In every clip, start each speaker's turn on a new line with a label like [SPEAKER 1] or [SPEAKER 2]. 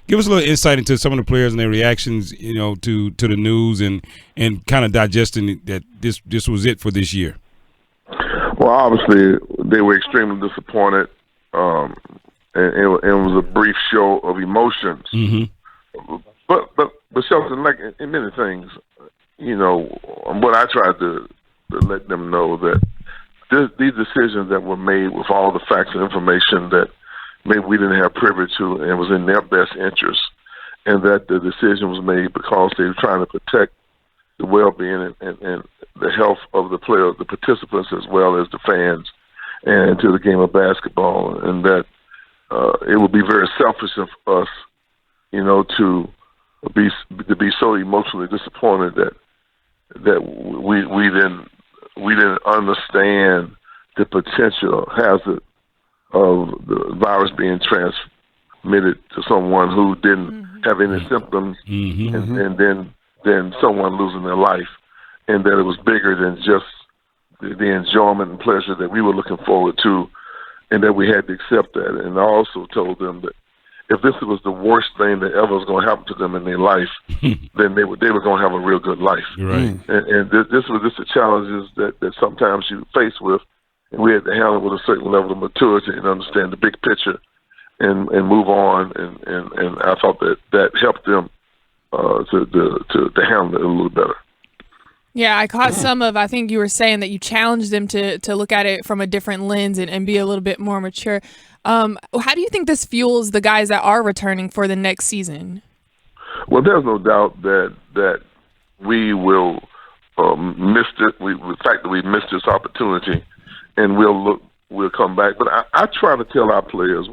[SPEAKER 1] Give us a little insight into some of the players and their reactions, to the news and kind of digesting that this was it for this year.
[SPEAKER 2] Well, obviously, they were extremely disappointed. And it was a brief show of emotions.
[SPEAKER 1] Mm-hmm.
[SPEAKER 2] But Shelton, like in many things, what I tried to let them know that these decisions that were made with all the facts and information that maybe we didn't have privy to and was in their best interest, and that the decision was made because they were trying to protect the well-being and the health of the players, the participants, as well as the fans, and to the game of basketball, and that it would be very selfish of us, to be so emotionally disappointed that we didn't understand the potential hazard of the virus being transmitted to someone who didn't have any symptoms, and then someone losing their life, and that it was bigger than just the enjoyment and pleasure that we were looking forward to, and that we had to accept that. And I also told them that if this was the worst thing that ever was going to happen to them in their life, then they were going to have a real good life.
[SPEAKER 1] Right.
[SPEAKER 2] And this was just the challenges that sometimes you face with, and we had to handle it with a certain level of maturity and understand the big picture and move on. And I thought that helped them to handle it a little better.
[SPEAKER 3] Yeah, I caught I think you were saying that you challenged them to look at it from a different lens and be a little bit more mature. How do you think this fuels the guys that are returning for the next season?
[SPEAKER 2] Well, there's no doubt that we will miss it. The fact that we missed this opportunity, and we'll come back. But I try to tell our players,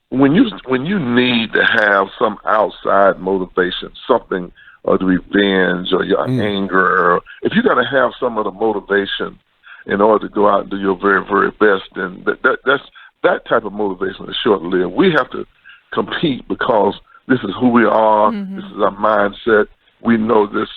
[SPEAKER 2] when you need to have some outside motivation, something or the revenge or your anger, if you got to have some of the motivation in order to go out and do your very, very best, then that type of motivation is short-lived. We have to compete because this is who we are. This is our mindset. We know this.